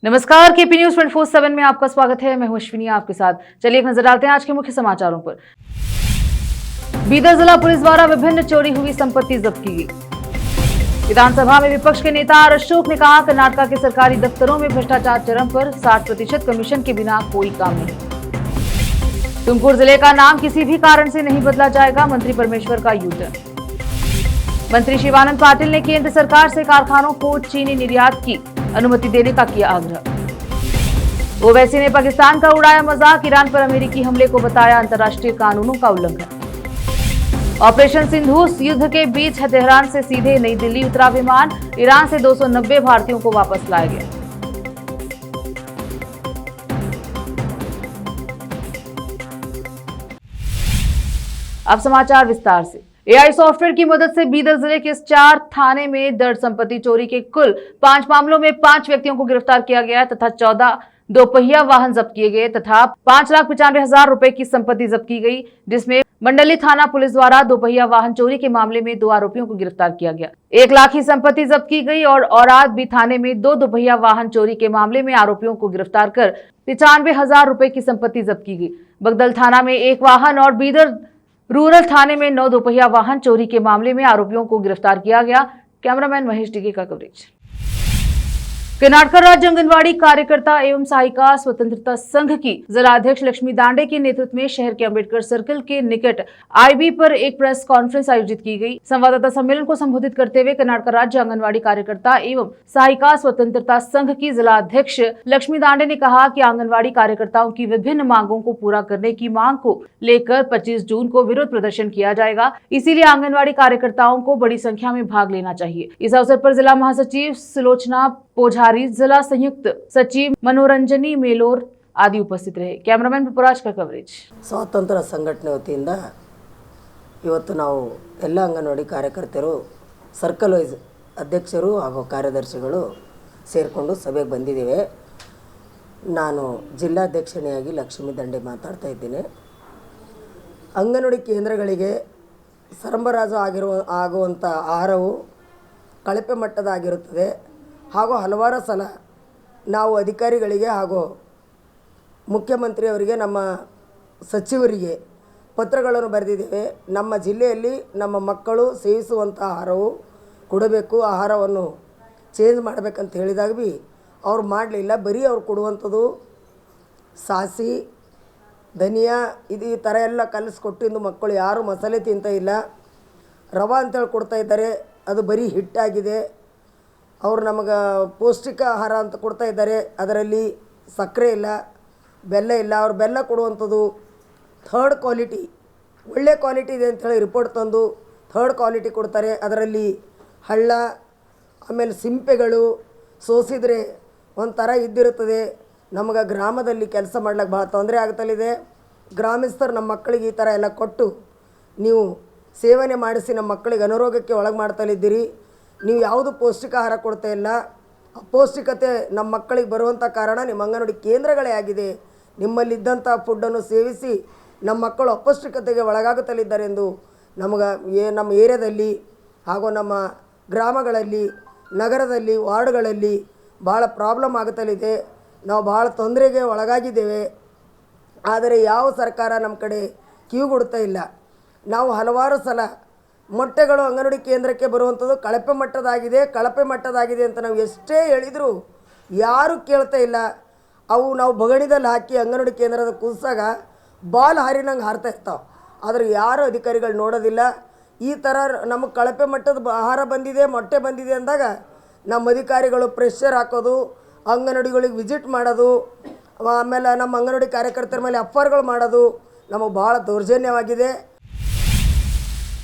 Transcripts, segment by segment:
नमस्कार, KP news 24/7 में आपका स्वागत है। मैं हूं अश्विनी आपके साथ। चलिए एक नजर डालते हैं आज के मुख्य समाचारों पर। बीदर जिला पुलिस द्वारा विभिन्न चोरी हुई संपत्ति जब्त की गई। विधानसभा में विपक्ष के नेता आर अशोक ने कहा, कर्नाटक के सरकारी दफ्तरों में भ्रष्टाचार चरम पर, 60% कमीशन के बिना कोई काम नहीं। तुमकुर जिले का नाम किसी भी कारण से नहीं बदला जाएगा, मंत्री परमेश्वर का यूटर्न। मंत्री शिवानंद पाटिल ने केंद्र सरकार से कारखानों को चीनी निर्यात की अनुमति देने का किया आग्रह। ओवैसी ने पाकिस्तान का उड़ाया मजाक, ईरान पर अमेरिकी हमले को बताया अंतर्राष्ट्रीय कानूनों का उल्लंघन। ऑपरेशन सिंधु युद्ध के बीच तेहरान से सीधे नई दिल्ली उतरा विमान, ईरान से 290 भारतीयों को वापस लाया गया। अब समाचार विस्तार से। एआई सॉफ्टवेयर की मदद से बीदर जिले के 4 थाने में दर्ज संपत्ति चोरी के कुल 5 मामलों में 5 व्यक्तियों को गिरफ्तार किया गया तथा 14 दोपहिया वाहन जब्त किए गए तथा 5,95,000 रुपए की संपत्ति जब्त की गई, जिसमें मंडली थाना पुलिस द्वारा दोपहिया वाहन चोरी के मामले में 2 आरोपियों को गिरफ्तार किया गया। 1 लाख की संपत्ति जब्त की गई और औराद भी थाने में 2 दोपहिया वाहन चोरी के मामले में आरोपियों को गिरफ्तार कर 95,000 रुपए की संपत्ति जब्त की गई। बगदल थाना में 1 वाहन और बीदर रूरल थाने में 9 दोपहिया वाहन चोरी के मामले में आरोपियों को गिरफ्तार किया गया। कैमरामैन महेश डिगे का कवरेज। कर्नाटक राज्य आंगनवाड़ी कार्यकर्ता एवं सहायिका स्वतंत्रता संघ की जिलाध्यक्ष लक्ष्मी दांडे के नेतृत्व में शहर के अम्बेडकर सर्कल के निकट आईबी पर एक प्रेस कॉन्फ्रेंस आयोजित की गई। संवाददाता सम्मेलन को संबोधित करते हुए कर्नाटक राज्य आंगनवाड़ी कार्यकर्ता एवं सहायिका स्वतंत्रता संघ की जिलाध्यक्ष लक्ष्मी दांडे ने कहा कि आंगनवाड़ी कार्यकर्ताओं की विभिन्न मांगों को पूरा करने की मांग को लेकर 25 जून को विरोध प्रदर्शन किया जाएगा, इसीलिए आंगनवाड़ी कार्यकर्ताओं को बड़ी संख्या में भाग लेना चाहिए। इस अवसर पर जिला महासचिव सुलोचना पोझारी, जिला संयुक्त सचिव मनोरंजनी मेलोर आदि उपस्थित रहे। कैमरामैन पुपराज का कवरेज। स्वातंत्र्य संघटने वतीन इवत्तु नावु एल्ल अंगनवाड़ी कार्यकर्तरु सर्कल वैस अध्यक्षರು ಹಾಗೂ ಕಾರ್ಯದರ್ಶಿಗಳು ಸೇರಿಕೊಂಡು ಸಭೆಗೆ ಬಂದಿದ್ದೇವೆ। ನಾನು ಜಿಲ್ಲಾಧ್ಯಕ್ಷಣಿಯಾಗಿ ಲಕ್ಷ್ಮೀ ದಂಡೆ ಮಾತಾಡ್ತಾ ಇದ್ದೇನೆ। ಅಂಗನವಾಡಿ ಕೇಂದ್ರಗಳಿಗೆ ಸರಬರಾಜು ಆಗುವಂಥ ಆಹಾರವು ಕಳಪೆ ಮಟ್ಟದಾಗಿರುತ್ತದೆ ಹಾಗೂ ಹಲವಾರು ಸಲ ನಾವು ಅಧಿಕಾರಿಗಳಿಗೆ ಹಾಗೂ ಮುಖ್ಯಮಂತ್ರಿಯವರಿಗೆ ನಮ್ಮ ಸಚಿವರಿಗೆ ಪತ್ರಗಳನ್ನು ಬರೆದಿದ್ದೇವೆ। ನಮ್ಮ ಜಿಲ್ಲೆಯಲ್ಲಿ ನಮ್ಮ ಮಕ್ಕಳು ಸೇವಿಸುವಂಥ ಆಹಾರವು ಕೊಡಬೇಕು, ಆಹಾರವನ್ನು ಚೇಂಜ್ ಮಾಡಬೇಕಂತ ಹೇಳಿದಾಗ ಭೀ ಅವ್ರು ಮಾಡಲಿಲ್ಲ। ಬರೀ ಅವ್ರು ಕೊಡುವಂಥದ್ದು ಸಾಸಿ ಧನಿಯಾ ಇದು ಈ ಥರ ಎಲ್ಲ ಕಲಿಸ್ಕೊಟ್ಟು ಇಂದು ಮಕ್ಕಳು ಯಾರು ಮಸಾಲೆ ತಿಂತ ಇಲ್ಲ। ರವೆ ಅಂತೇಳಿ ಕೊಡ್ತಾ ಇದ್ದಾರೆ, ಅದು ಬರೀ ಹಿಟ್ಟಾಗಿದೆ। ಅವರು ನಮಗೆ ಪೌಷ್ಟಿಕ ಆಹಾರ ಅಂತ ಕೊಡ್ತಾ ಇದ್ದಾರೆ, ಅದರಲ್ಲಿ ಸಕ್ಕರೆ ಇಲ್ಲ, ಬೆಲ್ಲ ಇಲ್ಲ। ಅವ್ರು ಬೆಲ್ಲ ಕೊಡುವಂಥದ್ದು ಥರ್ಡ್ ಕ್ವಾಲಿಟಿ, ಒಳ್ಳೆ ಕ್ವಾಲಿಟಿ ಇದೆ ಅಂಥೇಳಿ ರಿಪೋರ್ಟ್ ತಂದು ಥರ್ಡ್ ಕ್ವಾಲಿಟಿ ಕೊಡ್ತಾರೆ। ಅದರಲ್ಲಿ ಹಳ್ಳ ಆಮೇಲೆ ಸಿಂಪೆಗಳು ಸೋಸಿದರೆ ಒಂಥರ ಇದ್ದಿರುತ್ತದೆ। ನಮಗೆ ಗ್ರಾಮದಲ್ಲಿ ಕೆಲಸ ಮಾಡ್ಲಿಕ್ಕೆ ಭಾಳ ತೊಂದರೆ ಆಗ್ತಲಿದೆ। ಗ್ರಾಮಸ್ಥರು ನಮ್ಮ ಮಕ್ಕಳಿಗೆ ಈ ಥರ ಎಲ್ಲ ಕೊಟ್ಟು ನೀವು ಸೇವನೆ ಮಾಡಿಸಿ ನಮ್ಮ ಮಕ್ಕಳಿಗೆ ಅನಾರೋಗ್ಯಕ್ಕೆ ಒಳಗೆ ಮಾಡ್ತಲಿದ್ದೀರಿ। ನೀವು ಯಾವುದು ಪೌಷ್ಟಿಕ ಆಹಾರ ಕೊಡ್ತಾ ಇಲ್ಲ, ಅಪೌಷ್ಟಿಕತೆ ನಮ್ಮ ಮಕ್ಕಳಿಗೆ ಬರುವಂಥ ಕಾರಣ ನಿಮ್ಮ ಅಂಗನವಾಡಿ ಕೇಂದ್ರಗಳೇ ಆಗಿದೆ। ನಿಮ್ಮಲ್ಲಿದ್ದಂಥ ಫುಡ್ಡನ್ನು ಸೇವಿಸಿ ನಮ್ಮ ಮಕ್ಕಳು ಅಪೌಷ್ಟಿಕತೆಗೆ ಒಳಗಾಗುತ್ತಲಿದ್ದಾರೆ ಎಂದು ನಮ್ಮ ಏರಿಯಾದಲ್ಲಿ ಹಾಗೂ ನಮ್ಮ ಗ್ರಾಮಗಳಲ್ಲಿ ನಗರದಲ್ಲಿ ವಾರ್ಡ್ಗಳಲ್ಲಿ ಭಾಳ ಪ್ರಾಬ್ಲಮ್ ಆಗುತ್ತಲಿದೆ। ನಾವು ಭಾಳ ತೊಂದರೆಗೆ ಒಳಗಾಗಿದ್ದೇವೆ, ಆದರೆ ಯಾವ ಸರ್ಕಾರ ನಮ್ಮ ಕಡೆ ಕಿವಿಗೊಡ್ತಾ ಇಲ್ಲ। ನಾವು ಹಲವಾರು ಸಲ ಮೊಟ್ಟೆಗಳು ಅಂಗನವಾಡಿ ಕೇಂದ್ರಕ್ಕೆ ಬರುವಂಥದ್ದು ಕಳಪೆ ಮಟ್ಟದಾಗಿದೆ ಅಂತ ನಾವು ಎಷ್ಟೇ ಹೇಳಿದರೂ ಯಾರೂ ಕೇಳ್ತಾ ಇಲ್ಲ। ಅವು ನಾವು ಬಗಣಿದಲ್ಲಿ ಹಾಕಿ ಅಂಗನವಾಡಿ ಕೇಂದ್ರದ ಕುದಿಸಾಗ ಬಾಲ್ ಹಾರಿನಂಗೆ ಹಾರ್ತಾ ಇರ್ತಾವೆ, ಆದರೆ ಯಾರೂ ಅಧಿಕಾರಿಗಳು ನೋಡೋದಿಲ್ಲ। ಈ ಥರ ನಮಗೆ ಕಳಪೆ ಮಟ್ಟದ ಆಹಾರ ಬಂದಿದೆ, ಮೊಟ್ಟೆ ಬಂದಿದೆ ಅಂದಾಗ ನಮ್ಮ ಅಧಿಕಾರಿಗಳು ಪ್ರೆಷರ್ ಹಾಕೋದು, ಅಂಗನವಾಡಿಗಳಿಗೆ ವಿಸಿಟ್ ಮಾಡೋದು, ಆಮೇಲೆ ನಮ್ಮ ಅಂಗನವಾಡಿ ಕಾರ್ಯಕರ್ತರ ಮೇಲೆ ಅಫರ್ಗಳು ಮಾಡೋದು ನಮಗೆ ಭಾಳ ದೌರ್ಜನ್ಯವಾಗಿದೆ।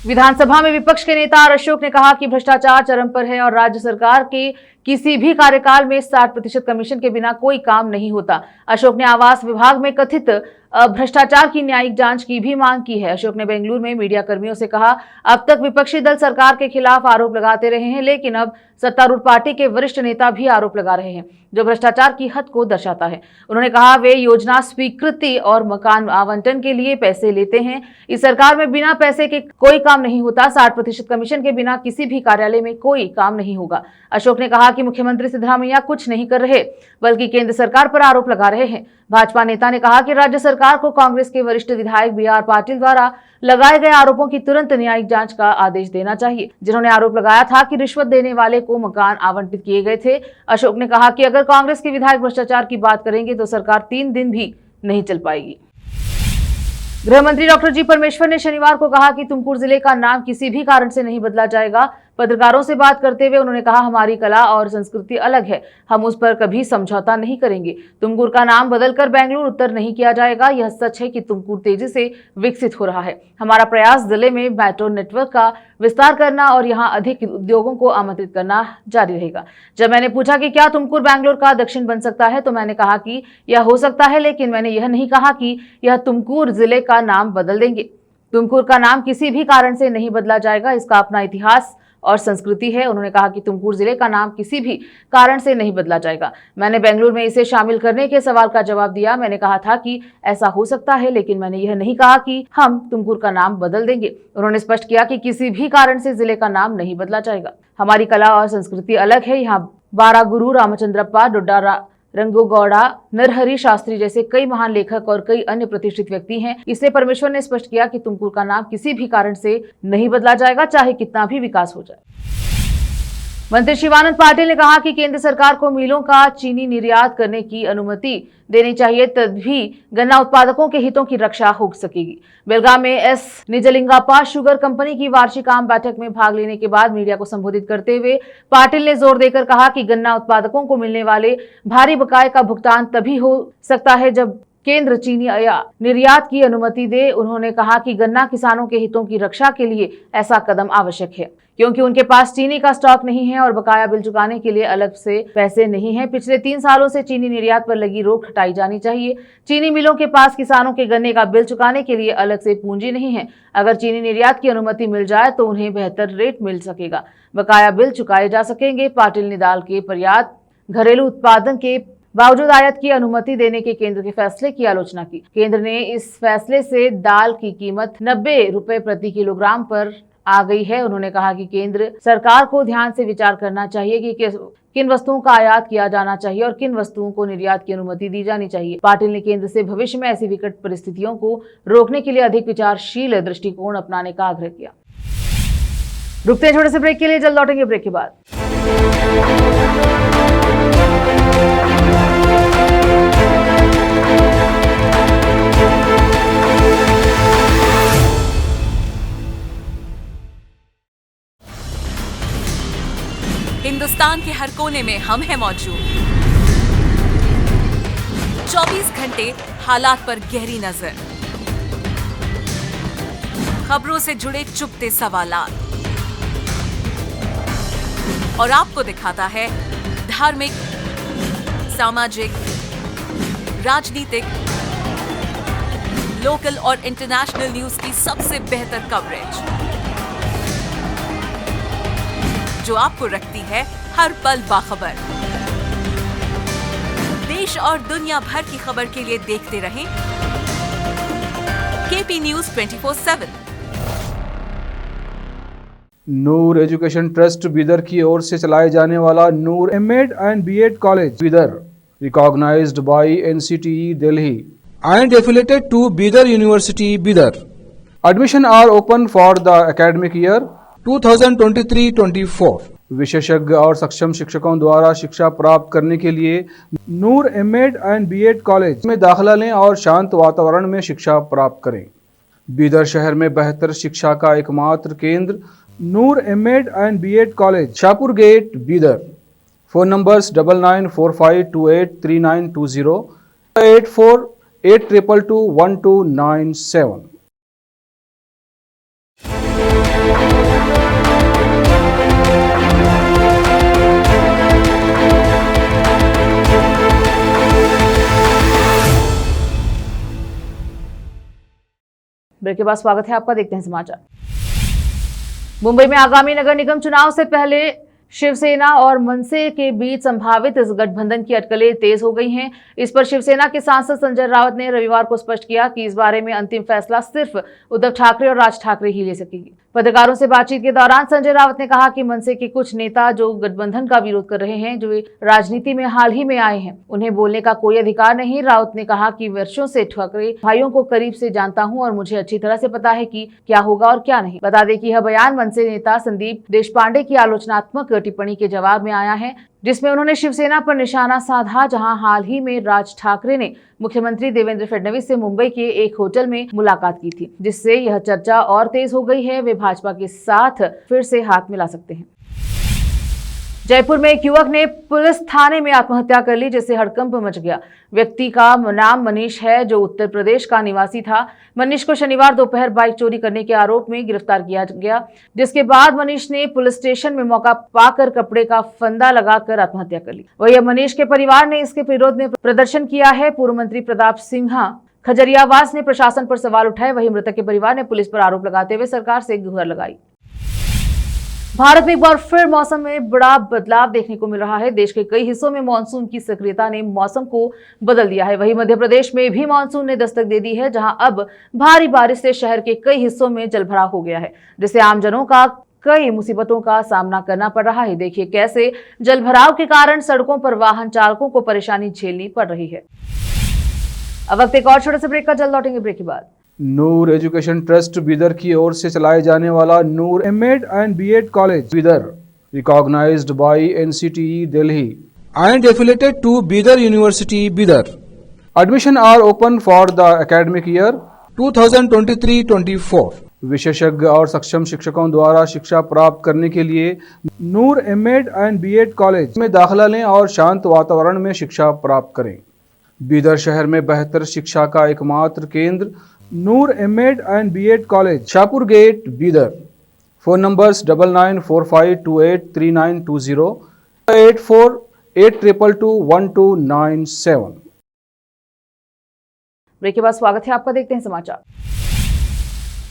विधानसभा में विपक्ष के नेता आर अशोक ने कहा कि भ्रष्टाचार चरम पर है और राज्य सरकार के किसी भी कार्यकाल में 60% कमीशन के बिना कोई काम नहीं होता। अशोक ने आवास विभाग में कथित भ्रष्टाचार की न्यायिक जांच की भी मांग की है। अशोक ने बेंगलुरु में मीडिया कर्मियों से कहा, अब तक विपक्षी दल सरकार के खिलाफ आरोप लगाते रहे हैं, लेकिन अब सत्तारूढ़ पार्टी के वरिष्ठ नेता भी आरोप लगा रहे हैं, जो भ्रष्टाचार की हद को दर्शाता है। उन्होंने कहा, वे योजना स्वीकृति और मकान आवंटन के लिए पैसे लेते हैं। इस सरकार में बिना पैसे के कोई काम नहीं होता। 60% कमीशन के बिना किसी भी कार्यालय में कोई काम नहीं होगा। अशोक ने कहा कि मुख्यमंत्री सिद्धरामैया कुछ नहीं कर रहे, बल्कि केंद्र सरकार पर आरोप लगा रहे हैं। भाजपा नेता ने कहा कि राज्य सरकार को कांग्रेस के वरिष्ठ विधायक BR पाटिल द्वारा लगाए गए आरोपों की तुरंत न्यायिक जांच का आदेश देना चाहिए, जिन्होंने आरोप लगाया था कि रिश्वत देने वाले को मकान आवंटित किए गए थे। अशोक ने कहा कि अगर कांग्रेस के विधायक भ्रष्टाचार की बात करेंगे तो सरकार 3 दिन भी नहीं चल पाएगी। गृह मंत्री डॉक्टर जी परमेश्वर ने शनिवार को कहा कि तुमकुर जिले का नाम किसी भी कारण से नहीं बदला जाएगा। पत्रकारों से बात करते हुए उन्होंने कहा, हमारी कला और संस्कृति अलग है, हम उस पर कभी समझौता नहीं करेंगे। तुमकुर का नाम बदलकर बेंगलुरु उत्तर नहीं किया जाएगा। यह सच है कि तुमकुर तेजी से विकसित हो रहा है। हमारा प्रयास जिले में मेट्रो नेटवर्क का विस्तार करना और यहाँ अधिक उद्योगों को आमंत्रित करना जारी रहेगा। जब मैंने पूछा कि क्या तुमकुर बेंगलुरु का दक्षिण बन सकता है, तो मैंने कहा कि यह हो सकता है, लेकिन मैंने यह नहीं कहा कि यह तुमकुर जिले का नाम बदल देंगे। तुमकुर का नाम किसी भी कारण से नहीं बदला जाएगा, इसका अपना इतिहास और संस्कृति है। उन्होंने कहा कि तुमकुर जिले का नाम किसी भी कारण से नहीं बदला जाएगा। मैंने बेंगलुरु में इसे शामिल करने के सवाल का जवाब दिया। मैंने कहा था कि ऐसा हो सकता है, लेकिन मैंने यह नहीं कहा कि हम तुमकुर का नाम बदल देंगे। उन्होंने स्पष्ट किया कि किसी भी कारण से जिले का नाम नहीं बदला जाएगा। हमारी कला और संस्कृति अलग है। यहाँ बारागुरु रामचंद्रप्पा, डोड्डा रंगोगौड़ा, नरहरि शास्त्री जैसे कई महान लेखक और कई अन्य प्रतिष्ठित व्यक्ति हैं। इसलिए परमेश्वर ने स्पष्ट किया कि तुमकुर का नाम किसी भी कारण से नहीं बदला जाएगा, चाहे कितना भी विकास हो जाए। मंत्री शिवानंद पाटिल ने कहा कि केंद्र सरकार को मिलों का चीनी निर्यात करने की अनुमति देनी चाहिए, तभी गन्ना उत्पादकों के हितों की रक्षा हो सकेगी। बेलगाम में एस निजलिंगाप्पा शुगर कंपनी की वार्षिक आम बैठक में भाग लेने के बाद मीडिया को संबोधित करते हुए पाटिल ने जोर देकर कहा कि गन्ना उत्पादकों को मिलने वाले भारी बकाये का भुगतान तभी हो सकता है जब केंद्र चीनी निर्यात की अनुमति दे। उन्होंने कहा कि गन्ना किसानों के हितों की रक्षा के लिए ऐसा कदम आवश्यक है, क्योंकि उनके पास चीनी का स्टॉक नहीं है और बकाया बिल चुकाने के लिए अलग से पैसे नहीं हैं। पिछले 3 सालों से चीनी निर्यात पर लगी रोक हटाई जानी चाहिए। चीनी मिलों के पास किसानों के गन्ने का बिल चुकाने के लिए अलग से पूंजी नहीं है। अगर चीनी निर्यात की अनुमति मिल जाए तो उन्हें बेहतर रेट मिल सकेगा, बकाया बिल चुकाए जा सकेंगे। पाटिल ने दाल के पर्याप्त घरेलू उत्पादन के बावजूद आयात की अनुमति देने के केंद्र के फैसले की आलोचना की। केंद्र ने इस फैसले से दाल की कीमत 90 रुपए प्रति किलोग्राम पर आ गई है। उन्होंने कहा कि केंद्र सरकार को ध्यान से विचार करना चाहिए कि किन वस्तुओं का आयात किया जाना चाहिए और किन वस्तुओं को निर्यात की अनुमति दी जानी चाहिए। पाटिल ने केंद्र से भविष्य में ऐसी विकट परिस्थितियों को रोकने के लिए अधिक विचारशील दृष्टिकोण अपनाने का आग्रह किया। रुकते हैं छोटे से ब्रेक के लिए, जल्द लौटेंगे ब्रेक के बाद। हिंदुस्तान के हर कोने में हम हैं मौजूद। 24 घंटे हालात पर गहरी नजर, खबरों से जुड़े चुपते सवालात, और आपको दिखाता है धार्मिक, सामाजिक, राजनीतिक, लोकल और इंटरनेशनल न्यूज की सबसे बेहतर कवरेज, जो आपको रखती है हर पल बाखबर। देश और दुनिया भर की खबर के लिए देखते रहें KP News 24/7। नूर एजुकेशन ट्रस्ट बीदर की ओर से चलाए जाने वाला नूर M.Ed and B.Ed college Bidar, recognized by NCTE Delhi and affiliated to Bidar University Bidar. Admission are open for the academic year 2023-24। विशेषज्ञ और सक्षम शिक्षकों द्वारा शिक्षा प्राप्त करने के लिए नूर M.Ed and B.Ed कॉलेज में दाखिला लें और शांत वातावरण में शिक्षा प्राप्त करें। बीदर शहर में बेहतर शिक्षा का एकमात्र केंद्र Noor M.Ed and B.Ed college, Shahpur gate, Bidar. Phone numbers 9945283920, 8482221297। Break के बाद स्वागत है आपका, देखते हैं समाचार। मुंबई में आगामी नगर निगम चुनाव से पहले शिवसेना और मनसे के बीच संभावित इस गठबंधन की अटकलें तेज हो गई हैं। इस पर शिवसेना के सांसद संजय राउत ने रविवार को स्पष्ट किया कि इस बारे में अंतिम फैसला सिर्फ उद्धव ठाकरे और राज ठाकरे ही ले सकेंगे। पत्रकारों से बातचीत के दौरान संजय राउत ने कहा कि मनसे के कुछ नेता जो गठबंधन का विरोध कर रहे हैं, जो राजनीति में हाल ही में आए हैं, उन्हें बोलने का कोई अधिकार नहीं। राउत ने कहा कि वर्षों से ठाकरे भाइयों को करीब से जानता हूं और मुझे अच्छी तरह से पता है कि क्या होगा और क्या नहीं। बता दें कि यह बयान मनसे नेता संदीप देशपांडे की आलोचनात्मक टिप्पणी के जवाब में आया है, जिसमें उन्होंने शिवसेना पर निशाना साधा, जहां हाल ही में राज ठाकरे ने मुख्यमंत्री देवेंद्र फडणवीस से मुंबई के एक होटल में मुलाकात की थी, जिससे यह चर्चा और तेज हो गई है। वे भाजपा के साथ फिर से हाथ मिला सकते हैं। जयपुर में एक युवक ने पुलिस थाने में आत्महत्या कर ली, जिससे हड़कंप मच गया। व्यक्ति का नाम मनीष है, जो उत्तर प्रदेश का निवासी था। मनीष को शनिवार दोपहर बाइक चोरी करने के आरोप में गिरफ्तार किया गया, जिसके बाद मनीष ने पुलिस स्टेशन में मौका पाकर कपड़े का फंदा लगाकर आत्महत्या कर ली। वहीं मनीष के परिवार ने इसके विरोध में प्रदर्शन किया है। पूर्व मंत्री प्रताप सिंह खजरियावास ने प्रशासन पर सवाल उठाए। वहीं मृतक के परिवार ने पुलिस पर आरोप लगाते हुए सरकार से गुहार लगाई। भारत में एक बार फिर मौसम में बड़ा बदलाव देखने को मिल रहा है। देश के कई हिस्सों में मानसून की सक्रियता ने मौसम को बदल दिया है। वहीं मध्य प्रदेश में भी मानसून ने दस्तक दे दी है, जहां अब भारी बारिश से शहर के कई हिस्सों में जलभराव हो गया है, जिससे आमजनों का कई मुसीबतों का सामना करना पड़ रहा है। देखिए कैसे जलभराव के कारण सड़कों पर वाहन चालकों को परेशानी झेलनी पड़ रही है। अब वक्त एक और छोटे से ब्रेक का, जल्द लौटेंगे ब्रेक के बाद। नूर एजुकेशन ट्रस्ट बीदर की ओर से चलाए जाने वाला Noor MEd and BEd college Bidar, recognised by NCTE Delhi and affiliated to Bidar university Bidar. Admission are open for the academic year 2023-24। विशेषज्ञ और सक्षम शिक्षकों द्वारा शिक्षा प्राप्त करने के लिए नूर एमएड एंड बीएड कॉलेज में दाखिला लें और शांत वातावरण में शिक्षा प्राप्त करें। बीदर शहर में बेहतर शिक्षा का एकमात्र केंद्र Noor MEd and BEd college, Shahpur gate, Bidar. Phone numbers 9945283920, 8482221297। Break के बाद स्वागत है आपका, देखते हैं समाचार।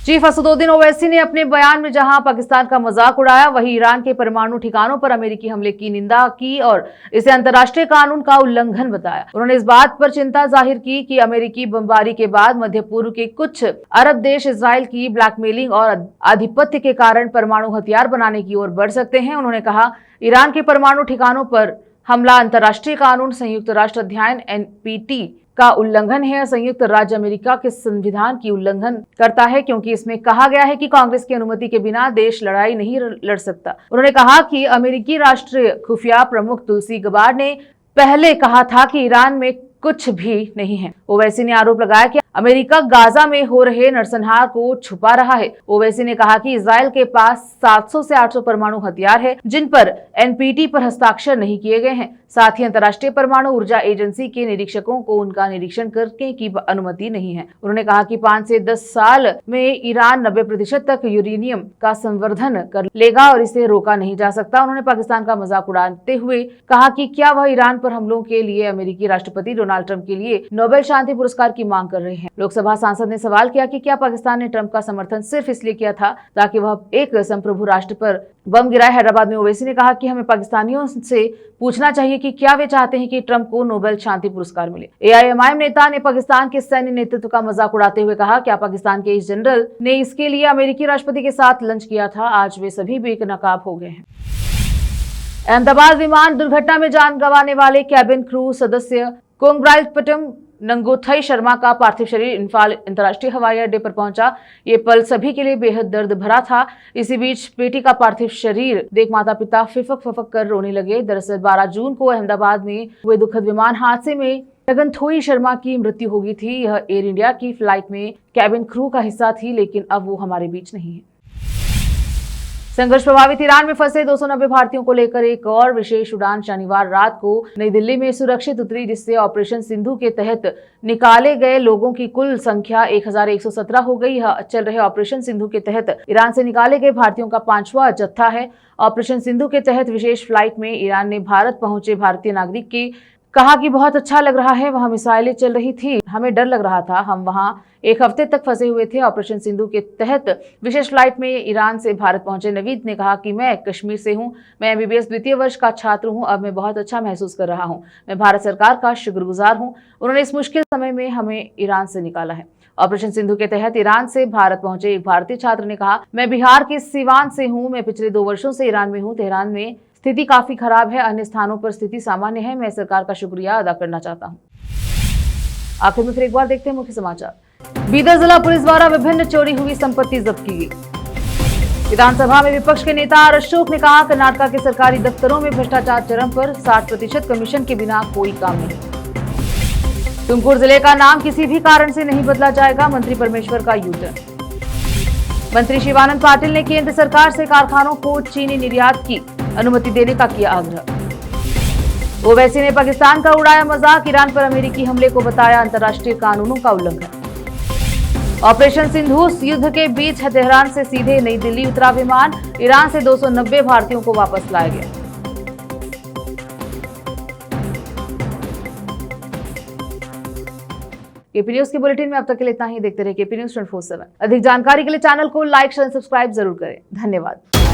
चीफ असदुद्दीन ओवैसी ने अपने बयान में जहां पाकिस्तान का मजाक उड़ाया, वहीं ईरान के परमाणु ठिकानों पर अमेरिकी हमले की निंदा की और इसे अंतर्राष्ट्रीय कानून का उल्लंघन बताया। उन्होंने इस बात पर चिंता जाहिर की कि अमेरिकी बमबारी के बाद मध्य पूर्व के कुछ अरब देश इजराइल की ब्लैकमेलिंग और आधिपत्य के कारण परमाणु हथियार बनाने की ओर बढ़ सकते हैं। उन्होंने कहा, ईरान के परमाणु ठिकानों पर हमला अंतर्राष्ट्रीय कानून, संयुक्त राष्ट्र अध्ययन NPT का उल्लंघन है। संयुक्त राज्य अमेरिका के संविधान की उल्लंघन करता है, क्योंकि इसमें कहा गया है कि कांग्रेस की अनुमति के बिना देश लड़ाई नहीं लड़ सकता। उन्होंने कहा कि अमेरिकी राष्ट्रीय खुफिया प्रमुख तुलसी गबार्ड ने पहले कहा था कि ईरान में कुछ भी नहीं है। ओवैसी ने आरोप लगाया कि अमेरिका गाजा में हो रहे नरसंहार को छुपा रहा है। ओवैसी ने कहा कि इजराइल के पास 700 से 800 परमाणु हथियार है, जिन पर NPT पर हस्ताक्षर नहीं किए गए हैं। साथ ही अंतर्राष्ट्रीय परमाणु ऊर्जा एजेंसी के निरीक्षकों को उनका निरीक्षण करने की अनुमति नहीं है। उन्होंने कहा कि 5 से 10 साल में ईरान 90% तक यूरेनियम का संवर्धन कर लेगा और इसे रोका नहीं जा सकता। उन्होंने पाकिस्तान का मजाक उड़ाते हुए कहा कि क्या वह ईरान पर हमलों के लिए अमेरिकी राष्ट्रपति डोनाल्ड ट्रंप के लिए नोबेल शांति पुरस्कार की मांग कर रहे हैं। लोकसभा सांसद ने सवाल किया कि क्या पाकिस्तान ने ट्रंप का समर्थन सिर्फ इसलिए किया था ताकि वह एक संप्रभु राष्ट्र पर बम गिराए। हैदराबाद में ओवैसी ने कहा कि हमें पाकिस्तानियों से पूछना चाहिए कि क्या वे चाहते हैं कि ट्रंप को नोबेल शांति पुरस्कार मिले। AIMIM नेता ने पाकिस्तान के सैन्य नेतृत्व का मजाक उड़ाते हुए कहा, क्या पाकिस्तान के इस जनरल ने इसके लिए अमेरिकी राष्ट्रपति के साथ लंच किया था? आज वे सभी बेनकाब हो गए हैं। अहमदाबाद विमान दुर्घटना में जान गंवाने वाले कैबिन क्रू सदस्य कोंगरालपट्टम नंगोथई शर्मा का पार्थिव शरीर इम्फाल अंतर्राष्ट्रीय हवाई अड्डे पर पहुंचा। ये पल सभी के लिए बेहद दर्द भरा था। इसी बीच बेटी का पार्थिव शरीर देख माता पिता फिफक कर रोने लगे। दरअसल 12 जून को अहमदाबाद में हुए दुखद विमान हादसे में नगनथोई शर्मा की मृत्यु हो गई थी। यह एयर इंडिया की फ्लाइट में कैबिन क्रू का हिस्सा थी, लेकिन अब वो हमारे बीच नहीं है। संघर्ष प्रभावित ईरान में फंसे 290 भारतीयों को लेकर एक और विशेष उड़ान शनिवार रात को नई दिल्ली में सुरक्षित उतरी, जिससे ऑपरेशन सिंधु के तहत निकाले गए लोगों की कुल संख्या 1117 हो गई। यह चल रहे ऑपरेशन सिंधु के तहत ईरान से निकाले गए भारतीयों का 5वां जत्था है। ऑपरेशन सिंधु के तहत विशेष फ्लाइट में ईरान ने भारत पहुंचे भारतीय नागरिक की कहा कि बहुत अच्छा लग रहा है, वहां मिसाइलें चल रही थी, हमें डर लग रहा था, हम वहां एक हफ्ते तक फंसे हुए थे। ऑपरेशन सिंधु के तहत विशेष फ्लाइट में ईरान से भारत पहुंचे नवीद ने कहा कि मैं कश्मीर से हूं, मैं MBBS द्वितीय वर्ष का छात्र हूं। अब मैं बहुत अच्छा महसूस कर रहा हूं। मैं भारत सरकार का शुक्रगुजार हूं, उन्होंने इस मुश्किल समय में हमें ईरान से निकाला है। ऑपरेशन सिंधु के तहत ईरान से भारत पहुंचे एक भारतीय छात्र ने कहा, मैं बिहार के सीवान से हूं, मैं पिछले 2 वर्षों से ईरान में हूं। तेहरान में स्थिति काफी खराब है, अन्य स्थानों पर स्थिति सामान्य है। मैं सरकार का शुक्रिया अदा करना चाहता हूं। आखिर में फिर एक बार देखते हैं मुख्य समाचार। बीदर जिला पुलिस द्वारा विभिन्न चोरी हुई संपत्ति जब्त की गई। विधानसभा में विपक्ष के नेता आर अशोक ने कहा, कर्नाटक के सरकारी दफ्तरों में भ्रष्टाचार चरम पर, 60% कमीशन के बिना कोई काम नहीं। तुमकुर जिले का नाम किसी भी कारण से नहीं बदला जाएगा, मंत्री परमेश्वर का यूटर्न। मंत्री शिवानंद पाटिल ने केंद्र सरकार से कारखानों को चीनी निर्यात की अनुमति देने का किया आग्रह। ओवैसी ने पाकिस्तान का उड़ाया मजाक, ईरान पर अमेरिकी हमले को बताया अंतर्राष्ट्रीय कानूनों का उल्लंघन। ऑपरेशन सिंधु युद्ध के बीच तेहरान से सीधे नई दिल्ली उतरा विमान, ईरान से 290 भारतीयों को वापस लाया गया। केपी न्यूज के बुलेटिन में अब तक के लिए इतना ही। देखते रहिए केपी न्यूज 24/7। अधिक जानकारी के लिए चैनल को लाइक, शेयर, सब्सक्राइब जरूर करें। धन्यवाद।